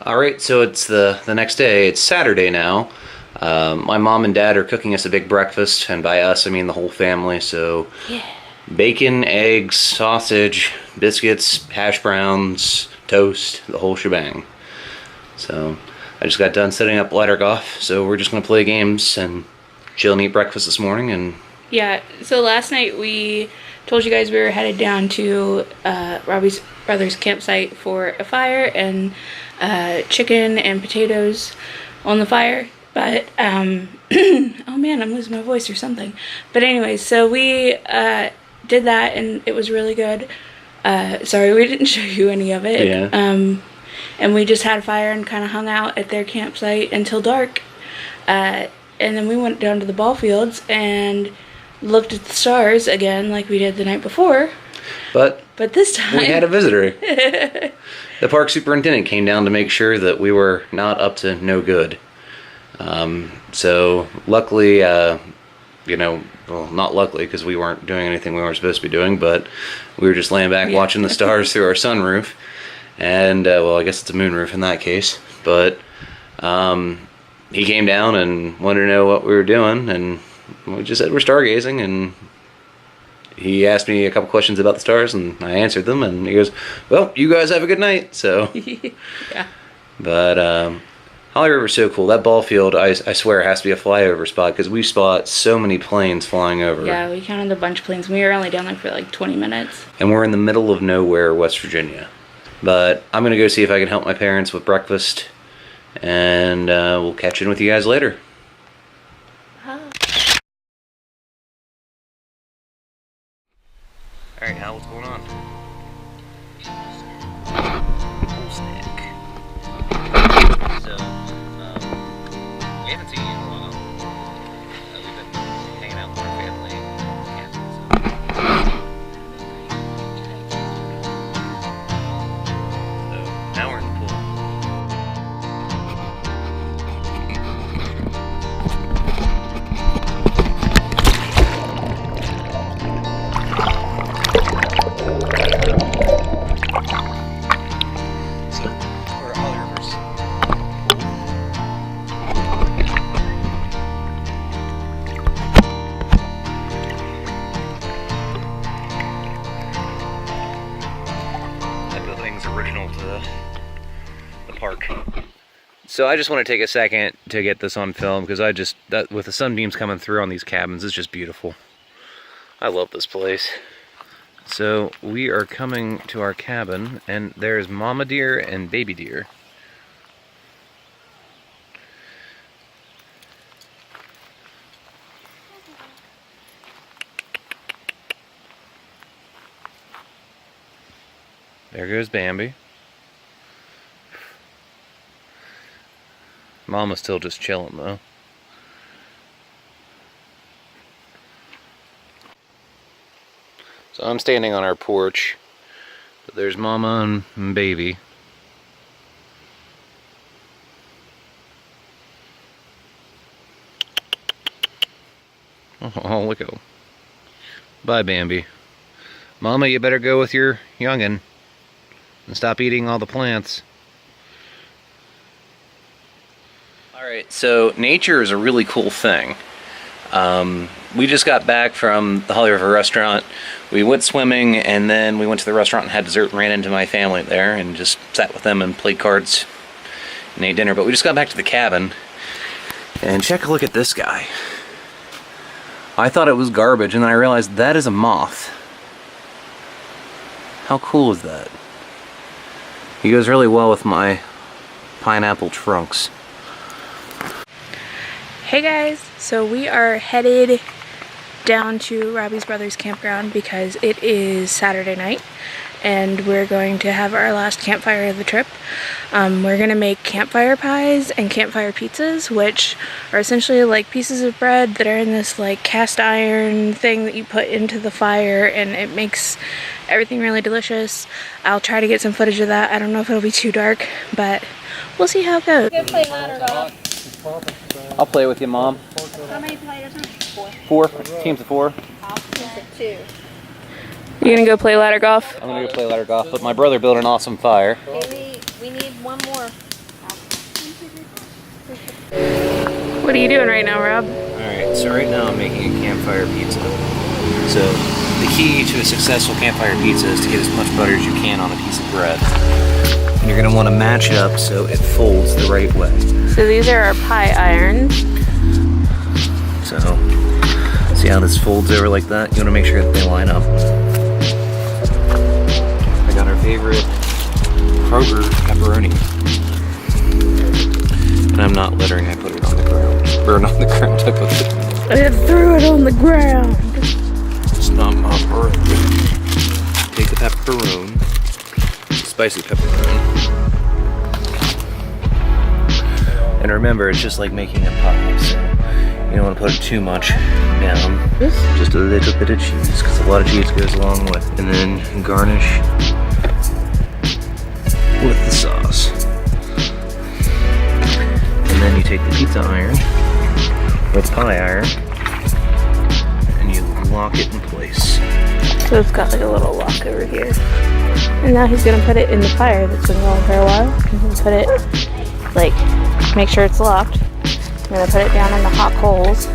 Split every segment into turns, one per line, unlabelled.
All right, so it's the next day. It's Saturday now. My mom and dad are cooking us a big breakfast, and by us I mean the whole family. So
Yeah.
bacon, eggs, sausage, biscuits, hash browns, toast, the whole shebang. So I just got done setting up ladder golf, so we're just gonna play games and chill and eat breakfast this morning. And
Yeah, so last night we told you guys we were headed down to Robbie's brother's campsite for a fire and chicken and potatoes on the fire. But, oh man, I'm losing my voice or something. But anyways, so we did that and it was really good. Sorry, we didn't show you any of it.
Yeah.
And we just had a fire and kind of hung out at their campsite until dark. And then we went down to the ball fields and looked at the stars again like we did the night before. But this time
we had a visitor. The park superintendent came down to make sure that we were not up to no good. So luckily, well, not luckily because we weren't doing anything we weren't supposed to be doing, but we were just laying back watching the stars through our sunroof. And, well, I guess it's a moonroof in that case. But he came down and wanted to know what we were doing, and we just said we're stargazing, and he asked me a couple questions about the stars, and I answered them, and he goes, well, you guys have a good night. So
yeah.
But Holly River's so cool. That ball field, I swear, has to be a flyover spot because we spot so many planes flying over.
Yeah, we counted a bunch of planes. We were only down there for like 20 minutes.
And we're in the middle of nowhere, West Virginia. But I'm going to go see if I can help my parents with breakfast, and we'll catch in with you guys later. Alright, Hal, what's going on? Full snack. So, we haven't seen you in a while. We've been hanging out with our family and camping, so now we're in the pool. Original to the park. So I just want to take a second to get this on film because with the sunbeams coming through on these cabins, it's just beautiful. I love this place. So we are coming to our cabin, and there's mama deer and baby deer. There goes Bambi. Mama's still just chilling though. So I'm standing on our porch. But there's Mama and Baby. Oh, look at him. Bye, Bambi. Mama, you better go with your youngin' and stop eating all the plants. Alright, so nature is a really cool thing. We just got back from the Holly River restaurant. We went swimming, and then we went to the restaurant and had dessert and ran into my family there and just sat with them and played cards and ate dinner. But we just got back to the cabin, and check a look at this guy. I thought it was garbage, and then I realized that is a moth. How cool is that? He goes really well with my pineapple trunks.
Hey guys, so we are headed down to Robbie's brother's campground because it is Saturday night and we're going to have our last campfire of the trip. We're going to make campfire pies and campfire pizzas, which are essentially like pieces of bread that are in this like cast iron thing that you put into the fire, and it makes everything really delicious. I'll try to get some footage of that. I don't know if it'll be too dark, but we'll see how it goes.
Go play ladder golf.
I'll play with you, Mom.
How many players?
4. Teams of 4.
I'll teams of 2.
You gonna go play ladder golf?
I'm gonna go play ladder golf, but my brother built an awesome fire.
We need one more.
What are you doing right now, Rob?
Alright, so right now I'm making a campfire pizza. So the key to a successful campfire pizza is to get as much butter as you can on a piece of bread. And you're going to want to match it up so it folds the right way.
So these are our pie irons.
So, see how this folds over like that? You want to make sure that they line up. I got our favorite Kroger pepperoni. And I'm not littering, I put it on the ground. Or not the ground, I put it.
I threw it on the ground.
It's not my birthday. Take the pepperoni. Spicy pepperoni. And remember, it's just like making a pie, so you don't want to put too much down. Just a little bit of cheese, because a lot of cheese goes a long way. And then garnish with the sauce. And then you take the pizza iron, or the pie iron, and you lock it in place.
So it's got like a little lock over here. And now he's gonna put it in the fire that's been going for a while. He's gonna put it, like, make sure it's locked. I'm gonna put it down in the hot coals.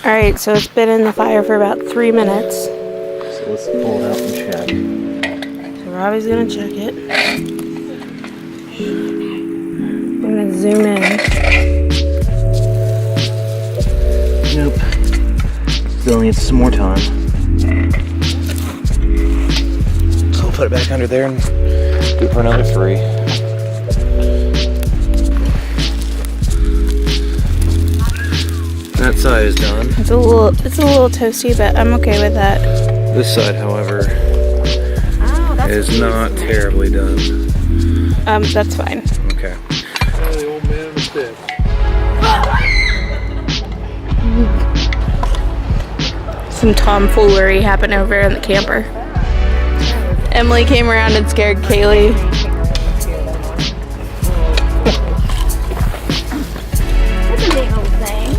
Alright, so it's been in the fire for about 3 minutes.
So let's pull it out and check.
So Robbie's gonna check it. I'm gonna zoom in.
Nope. Still needs some more time. So we'll put it back under there and do it for another 3. That side is done.
It's a little toasty, but I'm okay with that.
This side, however, is not terribly done.
That's fine.
Okay.
The old man was dead.
Some tomfoolery happened over in the camper. Emily came around and scared Kaylee.
That's a big old thing.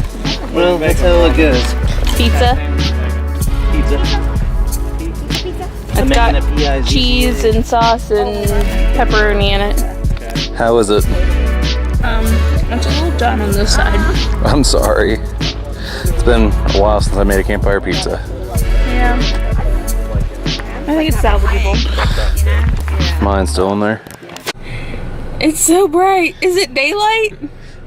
Well, that's how it goes.
Pizza.
Pizza.
It's got cheese and sauce and pepperoni in it.
How is it?
It's a little done on this side.
I'm sorry. It's been a while since I made a campfire pizza.
Yeah. I think it's salvageable.
Mine's still in there.
It's so bright. Is it daylight?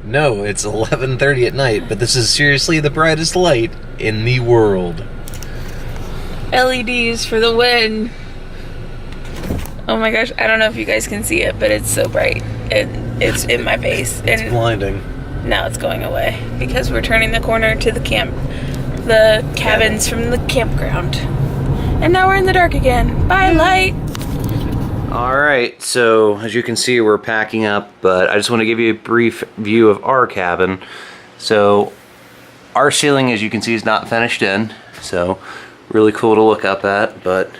No, it's 11:30 at night, but this is seriously the brightest light in the world.
LEDs for the win. Oh my gosh, I don't know if you guys can see it, but it's so bright. It's in my face.
It's
And
blinding.
now it's going away because we're turning the corner to the cabins from the campground. And now we're in the dark again. Bye, light.
Alright, so as you can see, we're packing up, but I just want to give you a brief view of our cabin. So, our ceiling, as you can see, is not finished in, so really cool to look up at, but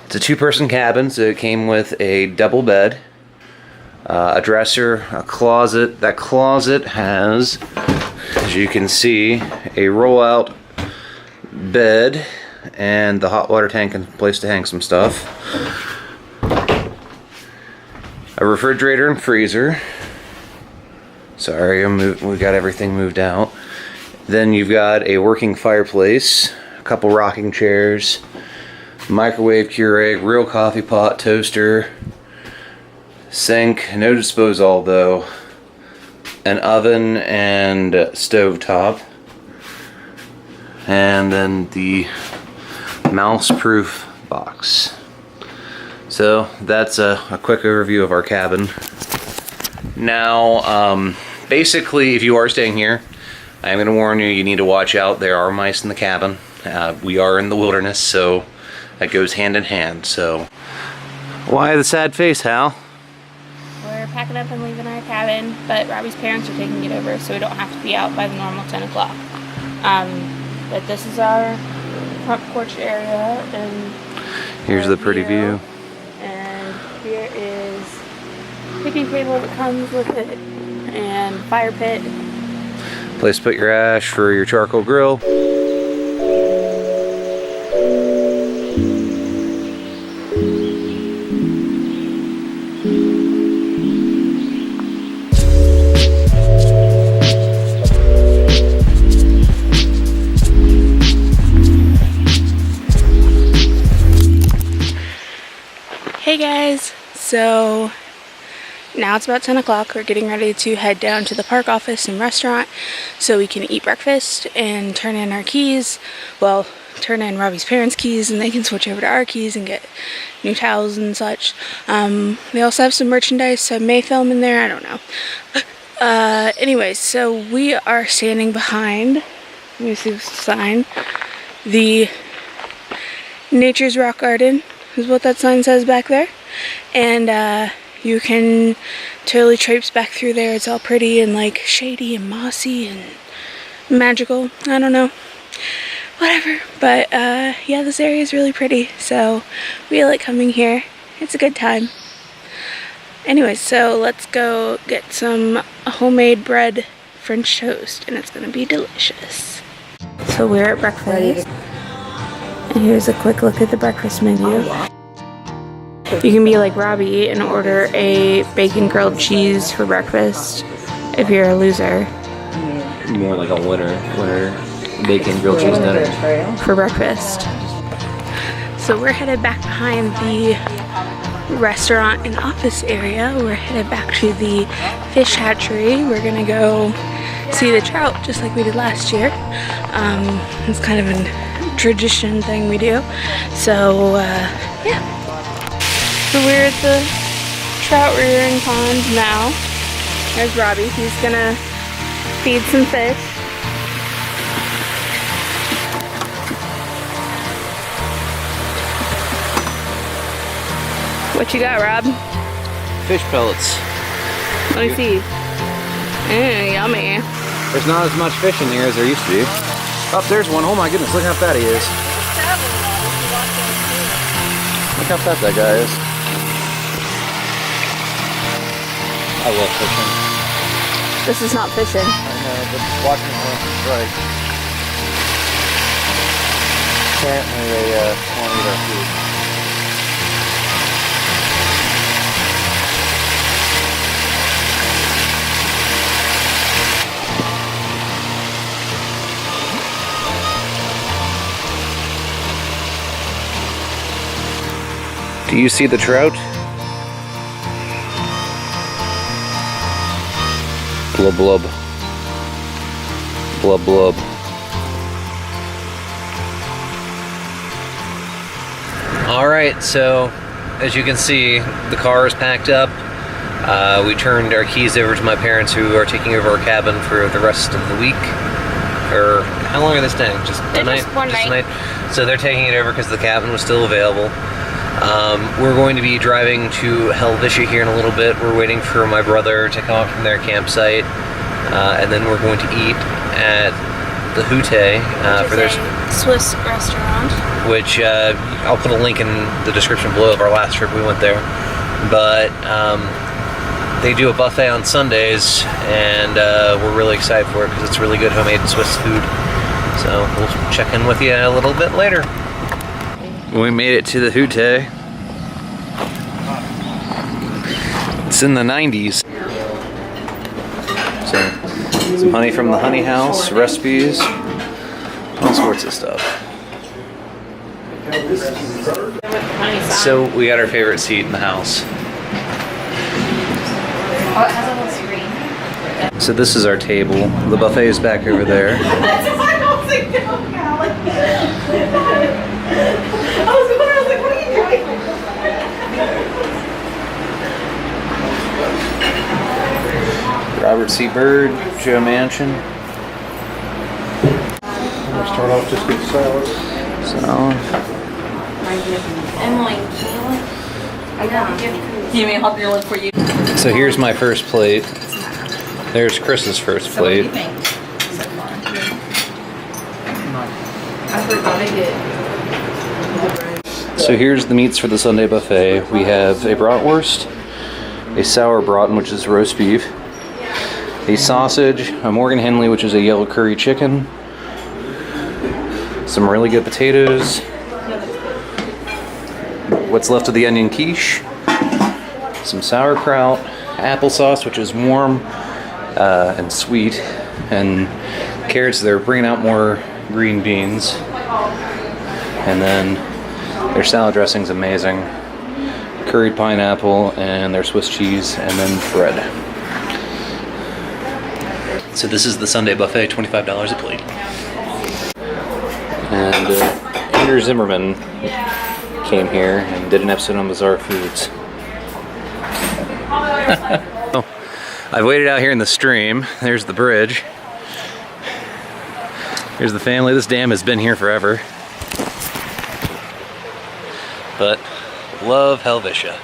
it's a 2-person cabin, so it came with a double bed, a dresser, a closet. That closet has, as you can see, a roll-out bed and the hot water tank and place to hang some stuff. A refrigerator and freezer. Sorry, we got everything moved out. Then you've got a working fireplace, a couple rocking chairs, microwave, Keurig, real coffee pot, toaster, sink, no disposal though, an oven and stove top, and then the mouse-proof box. So that's a quick overview of our cabin. Now, basically, if you are staying here, I'm going to warn you, you need to watch out. There are mice in the cabin. We are in the wilderness, so that goes hand in hand. So, why the sad face, Hal?
We're packing up and leaving our cabin, but Robbie's parents are taking it over, so we don't have to be out by the normal 10 o'clock. But this is our front porch area, and
here's the pretty view.
And here is picnic table that comes with it, and fire pit.
Place to put your ash for your charcoal grill.
So now it's about 10 o'clock. We're getting ready to head down to the park office and restaurant so we can eat breakfast and turn in our keys. Well, turn in Robbie's parents' keys and they can switch over to our keys and get new towels and such. They also have some merchandise, so I may film in there, I don't know. Anyways, so we are standing behind, let me see the sign, the Nature's Rock Garden is what that sign says back there. And you can totally traipse back through there. It's all pretty and like shady and mossy and magical. I don't know. Whatever. But yeah, this area is really pretty. So we like coming here. It's a good time. Anyways, so let's go get some homemade bread French toast and it's gonna be delicious. So we're at breakfast. And here's a quick look at the breakfast menu. You can be like Robbie and order a bacon grilled cheese for breakfast if you're a loser.
More like a winner bacon grilled cheese dinner
for breakfast. So we're headed back behind the restaurant and office area. We're headed back to the fish hatchery. We're gonna go see the trout just like we did last year. It's kind of a tradition thing we do. So yeah. So we're at the trout rearing pond now. There's Robbie. He's gonna feed some fish. What you got, Rob?
fish pellets.
Let me see. Yummy.
There's not as much fish in here as there used to be. Oh, there's one. Oh my goodness, look how fat he is. Look how fat that guy is. I love fishing.
This is not fishing.
I know, but watching them strike. Apparently they won't eat our food. Do you see the trout? Blub blub. Blub blub. Alright, so as you can see, the car is packed up. We turned our keys over to my parents who are taking over our cabin for the rest of the week. Or how long are they staying? Just a night?
Just one night.
So they're taking it over because the cabin was still available. We're going to be driving to Helvetia here in a little bit. We're waiting for my brother to come up from their campsite, and then we're going to eat at the Hutte for their
Swiss restaurant.
Which I'll put a link in the description below of our last trip we went there. But they do a buffet on Sundays, and we're really excited for it because it's really good homemade Swiss food. So we'll check in with you a little bit later. We made it to the Hutte. It's in the 90s. So, some honey from the honey house, recipes, all sorts of stuff. So, we got our favorite seat in the house.
Oh, it has a little screen.
So, this is our table. The buffet is back over there. Robert C. Byrd, Joe Manchin.
We'll start off just with salad.
Salad.
Emily, I got a gift. You may help your look for you.
So here's my first plate. There's Chris's first plate. So here's the meats for the Sunday buffet. We have a bratwurst, a sour braten, which is roast beef, a sausage, a Morgan Henley, which is a yellow curry chicken, some really good potatoes, what's left of the onion quiche, some sauerkraut, applesauce, which is warm and sweet, and carrots. They're bringing out more green beans, and then their salad dressing's amazing. curried pineapple, and their Swiss cheese, and then bread. So this is the Sunday buffet, $25 a plate. And Andrew Zimmerman came here and did an episode on Bizarre Foods. Oh, I've waited out here in the stream. There's the bridge. Here's the family. This dam has been here forever. But love Helvetia.